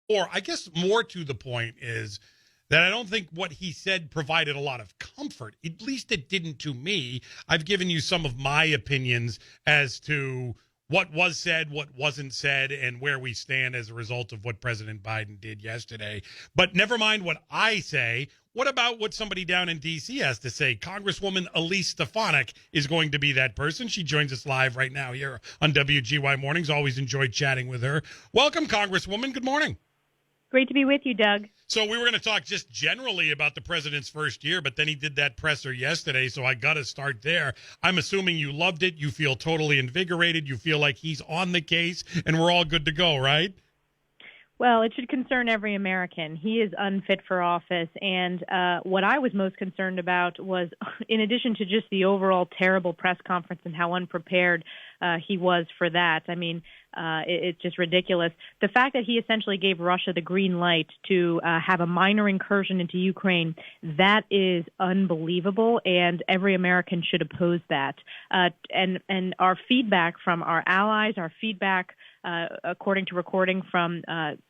Or I guess more to the point is that I don't think what he said provided a lot of comfort. At least it didn't to me. I've given you some of my opinions as to what was said, what wasn't said, and where we stand as a result of what President Biden did yesterday. But never mind what I say. What about what somebody down in D.C. has to say? Congresswoman Elise Stefanik is going to be that person. She joins us live right now here on WGY Mornings. Always enjoyed chatting with her. Welcome, Congresswoman. Good morning. Great to be with you, Doug. So we were going to talk just generally about the president's first year, but then he did that presser yesterday, so I got to start there. I'm assuming you loved it. You feel totally invigorated. You feel like he's on the case, and we're all good to go, right? Well, it should concern every American. He is unfit for office, and what I was most concerned about was, in addition to just the overall terrible press conference and how unprepared he was for that, I mean, it's just ridiculous. The fact that he essentially gave Russia the green light to have a minor incursion into Ukraine, that is unbelievable, and every American should oppose that. And our feedback from our allies, our feedback, according to recording from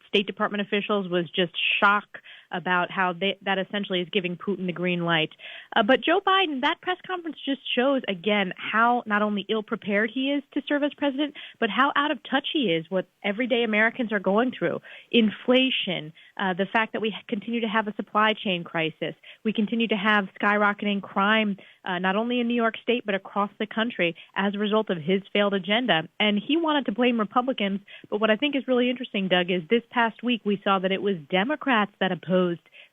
State Department officials, was just shock about how that essentially is giving Putin the green light. But Joe Biden, that press conference just shows, again, how not only ill-prepared he is to serve as president, but how out of touch he is what everyday Americans are going through. Inflation, the fact that we continue to have a supply chain crisis. We continue to have skyrocketing crime, not only in New York State, but across the country as a result of his failed agenda. And he wanted to blame Republicans. But what I think is really interesting, Doug, is this past week we saw that it was Democrats that opposed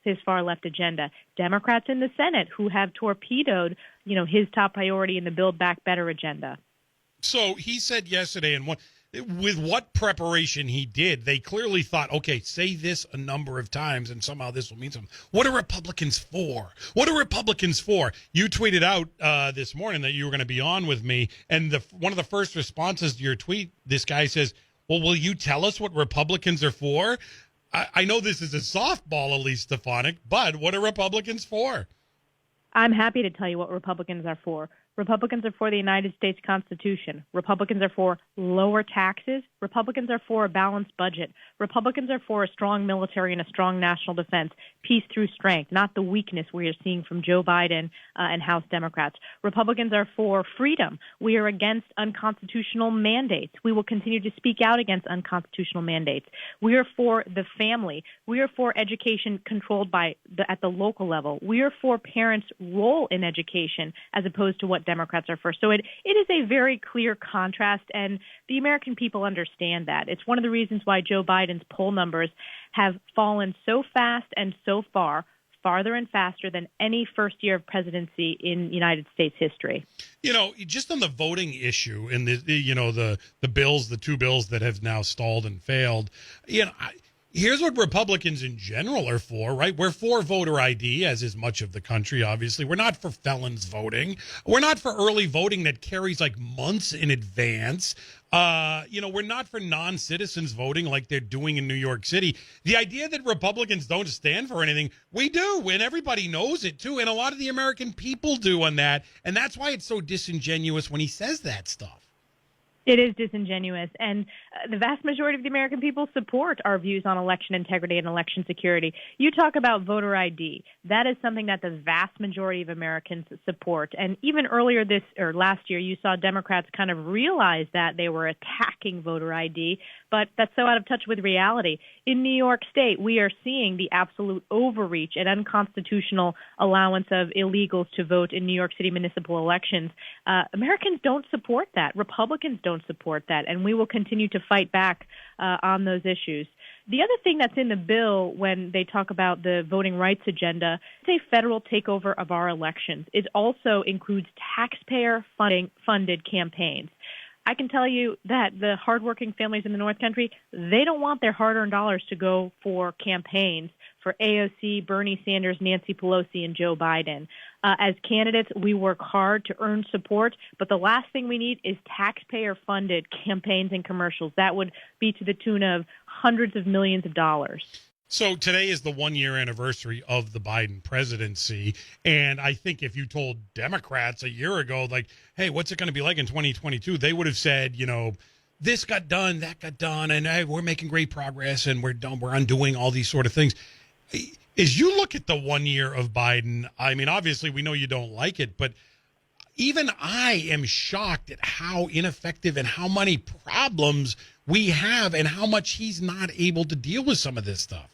his far-left agenda. Democrats in the Senate who have torpedoed, his top priority in the Build Back Better agenda. So he said yesterday, and with what preparation he did, they clearly thought, okay, say this a number of times and somehow this will mean something. What are Republicans for? What are Republicans for? You tweeted out this morning that you were going to be on with me, and one of the first responses to your tweet, this guy says, well, will you tell us what Republicans are for? I know this is a softball, Elise Stefanik, but what are Republicans for? I'm happy to tell you what Republicans are for. Republicans are for the United States Constitution. Republicans are for lower taxes. Republicans are for a balanced budget. Republicans are for a strong military and a strong national defense, peace through strength, not the weakness we are seeing from Joe Biden and House Democrats. Republicans are for freedom. We are against unconstitutional mandates. We will continue to speak out against unconstitutional mandates. We are for the family. We are for education controlled at the local level. We are for parents' role in education as opposed to what Democrats are for. So it is a very clear contrast, and the American people understand that. It's one of the reasons why Joe Biden's poll numbers have fallen so fast and so far, farther and faster than any first year of presidency in United States history. Just on the voting issue and the bills, the two bills that have now stalled and failed, here's what Republicans in general are for, right? We're for voter ID, as is much of the country, obviously. We're not for felons voting. We're not for early voting that carries like months in advance. We're not for non-citizens voting like they're doing in New York City. The idea that Republicans don't stand for anything, we do, and everybody knows it, too, and a lot of the American people do on that, and that's why it's so disingenuous when he says that stuff. It is disingenuous, and the vast majority of the American people support our views on election integrity and election security. You talk about voter ID. That is something that the vast majority of Americans support. And even earlier last year, you saw Democrats kind of realize that they were attacking voter ID, but that's so out of touch with reality. In New York State, we are seeing the absolute overreach and unconstitutional allowance of illegals to vote in New York City municipal elections. Americans don't support that. Republicans don't support that, and we will continue to fight back on those issues. The other thing that's in the bill when they talk about the voting rights agenda is a federal takeover of our elections. It also includes taxpayer-funded campaigns. I can tell you that the hardworking families in the North Country, they don't want their hard-earned dollars to go for campaigns for AOC, Bernie Sanders, Nancy Pelosi, and Joe Biden. As candidates, we work hard to earn support, but the last thing we need is taxpayer-funded campaigns and commercials. That would be to the tune of hundreds of millions of dollars. So today is the one-year anniversary of the Biden presidency, and I think if you told Democrats a year ago, like, hey, what's it going to be like in 2022, they would have said, this got done, that got done, and hey, we're making great progress, and we're done. We're undoing all these sort of things. As you look at the 1 year of Biden, I mean, obviously we know you don't like it, but even I am shocked at how ineffective and how many problems we have and how much he's not able to deal with some of this stuff.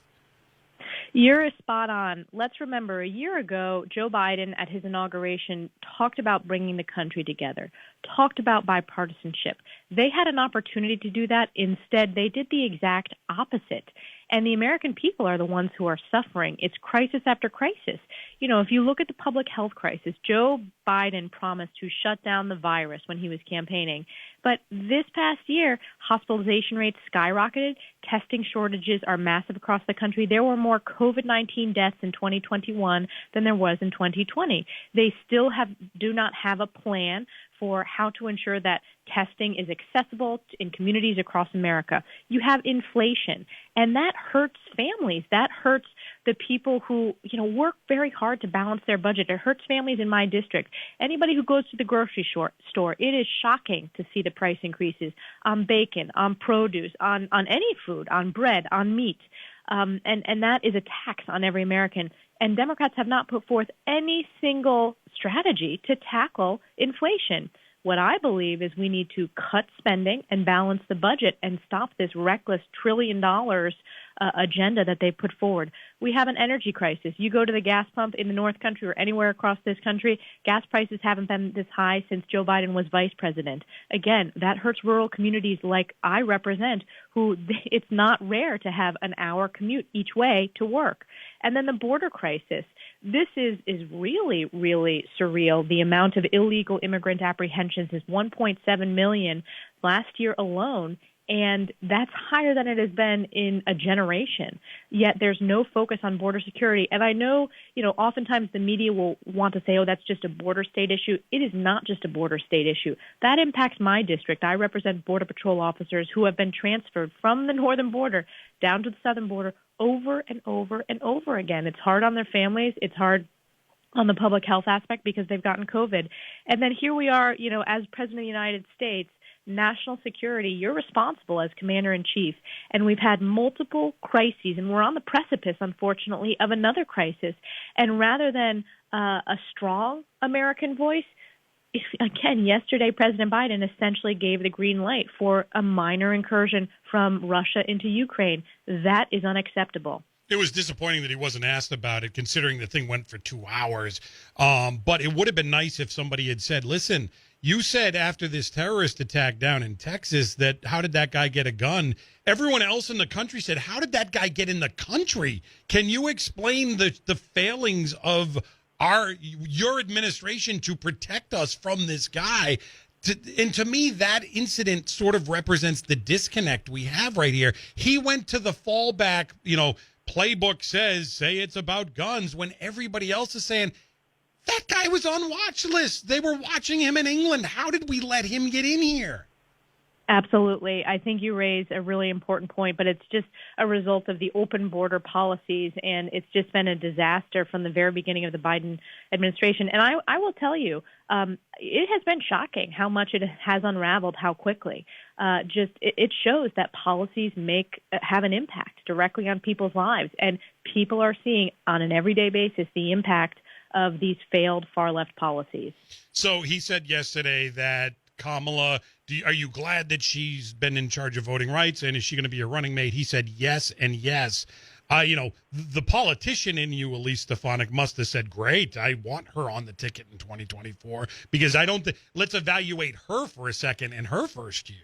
You're spot on. Let's remember, a year ago, Joe Biden at his inauguration talked about bringing the country together, talked about bipartisanship. They had an opportunity to do that. Instead, they did the exact opposite. And the American people are the ones who are suffering. It's crisis after crisis. You know, if you look at the public health crisis, Joe Biden promised to shut down the virus when he was campaigning. But this past year, hospitalization rates skyrocketed. Testing shortages are massive across the country. There were more COVID-19 deaths in 2021 than there was in 2020. They still do not have a plan for how to ensure that testing is accessible in communities across America. You have inflation, and that hurts families. That hurts the people who, work very hard to balance their budget. It hurts families in my district. Anybody who goes to the grocery store, it is shocking to see the price increases on bacon, on produce, on any food, on bread, on meat. And that is a tax on every American. And Democrats have not put forth any single strategy to tackle inflation. What I believe is we need to cut spending and balance the budget and stop this reckless $1 trillion agenda that they put forward. We have an energy crisis. You go to the gas pump in the North Country or anywhere across this country, gas prices haven't been this high since Joe Biden was vice president. Again, that hurts rural communities like I represent, who it's not rare to have an hour commute each way to work. And then the border crisis. This is really, really surreal. The amount of illegal immigrant apprehensions is 1.7 million last year alone, and that's higher than it has been in a generation. Yet there's no focus on border security. And I know, oftentimes the media will want to say, oh, that's just a border state issue. It is not just a border state issue. That impacts my district. I represent Border Patrol officers who have been transferred from the northern border down to the southern border over and over and over again. It's hard on their families. It's hard on the public health aspect because they've gotten COVID. And then here we are, as President of the United States, national security, you're responsible as commander-in-chief. And we've had multiple crises, and we're on the precipice, unfortunately, of another crisis. And rather than a strong American voice, again, yesterday, President Biden essentially gave the green light for a minor incursion from Russia into Ukraine. That is unacceptable. It was disappointing that he wasn't asked about it, considering the thing went for 2 hours. But it would have been nice if somebody had said, listen, you said after this terrorist attack down in Texas that how did that guy get a gun? Everyone else in the country said, how did that guy get in the country? Can you explain the failings of your administration to protect us from this guy? And to me, that incident sort of represents the disconnect we have right here. He went to the fallback, playbook say it's about guns, when everybody else is saying, that guy was on watch lists. They were watching him in England. How did we let him get in here? Absolutely. I think you raise a really important point, but it's just a result of the open border policies, and it's just been a disaster from the very beginning of the Biden administration. And I will tell you, it has been shocking how much it has unraveled, how quickly. It shows that policies have an impact directly on people's lives, and people are seeing on an everyday basis the impact of these failed far-left policies. So he said yesterday that Kamala, are you glad that she's been in charge of voting rights, and is she going to be a running mate? He said yes and yes. The politician in you, Elise Stefanik, must have said, great, I want her on the ticket in 2024, because let's evaluate her for a second in her first year.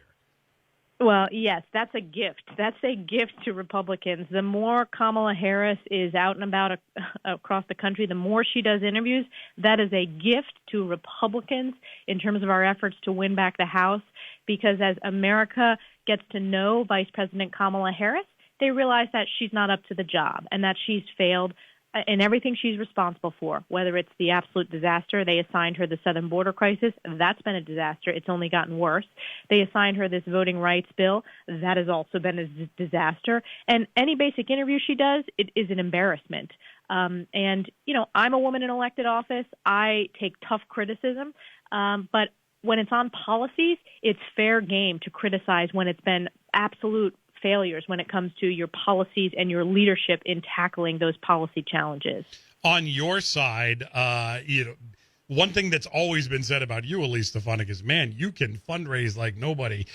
Well, yes, that's a gift. That's a gift to Republicans. The more Kamala Harris is out and about across the country, the more she does interviews, that is a gift to Republicans in terms of our efforts to win back the House, because as America gets to know Vice President Kamala Harris, they realize that she's not up to the job and that she's failed in everything she's responsible for, whether it's the absolute disaster. They assigned her the southern border crisis. That's been a disaster. It's only gotten worse. They assigned her this voting rights bill. That has also been a disaster. And any basic interview she does, it is an embarrassment. And, I'm a woman in elected office. I take tough criticism. But when it's on policies, it's fair game to criticize when it's been absolute failures when it comes to your policies and your leadership in tackling those policy challenges. On your side, one thing that's always been said about you, Elise Stefanik, is, man, you can fundraise like nobody.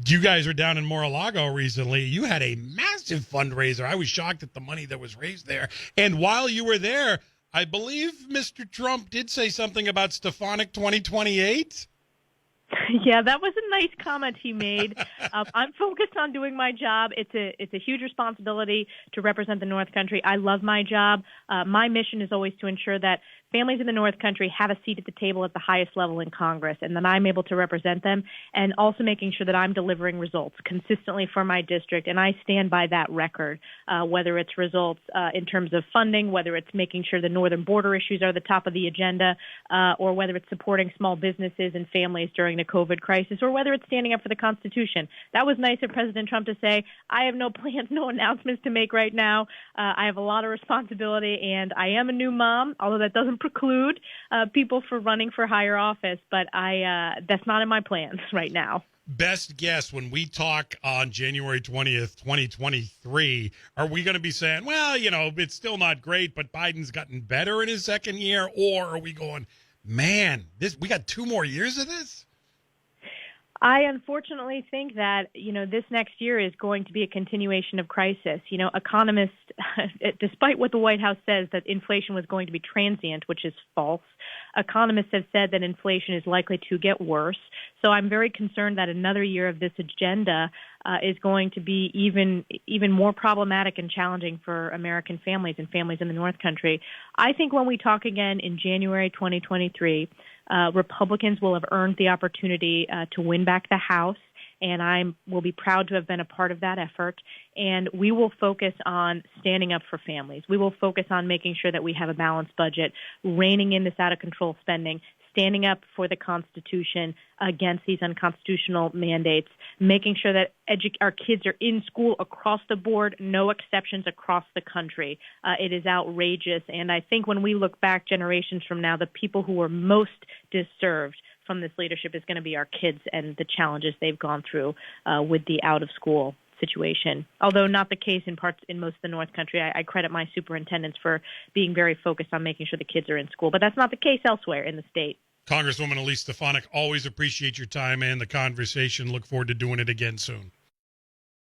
You guys were down in Mar-a-Lago recently. You had a massive fundraiser. I was shocked at the money that was raised there. And while you were there, I believe Mr. Trump did say something about Stefanik 2028. Yeah, that was a nice comment he made. I'm focused on doing my job. It's a huge responsibility to represent the North Country. I love my job. My mission is always to ensure that families in the North Country have a seat at the table at the highest level in Congress, and that I'm able to represent them, and also making sure that I'm delivering results consistently for my district. And I stand by that record, whether it's results in terms of funding, whether it's making sure the northern border issues are the top of the agenda, or whether it's supporting small businesses and families during the COVID crisis, or whether it's standing up for the Constitution. That was nice of President Trump to say, I have no plans, no announcements to make right now. I have a lot of responsibility, and I am a new mom, although that doesn't preclude people for running for higher office, but that's not in my plans right now. Best guess, when we talk on January 20th, 2023, are we going to be saying, well, it's still not great, but Biden's gotten better in his second year? Or are we going, man, we got 2 more years of this? I unfortunately think that, this next year is going to be a continuation of crisis. Economists, despite what the White House says that inflation was going to be transient, which is false, economists have said that inflation is likely to get worse. So I'm very concerned that another year of this agenda is going to be even more problematic and challenging for American families and families in the North Country. I think when we talk again in January 2023, Republicans will have earned the opportunity to win back the House, and I will be proud to have been a part of that effort. And we will focus on standing up for families. We will focus on making sure that we have a balanced budget, reining in this out-of-control spending, standing up for the Constitution against these unconstitutional mandates, making sure that our kids are in school across the board, no exceptions across the country. It is outrageous. And I think when we look back generations from now, the people who were most disturbed from this leadership is going to be our kids and the challenges they've gone through with the out-of-school situation. Although not the case in most of the North Country. I credit my superintendents for being very focused on making sure the kids are in school, but that's not the case elsewhere in the state. Congresswoman Elise Stefanik, always appreciate your time and the conversation. Look forward to doing it again soon.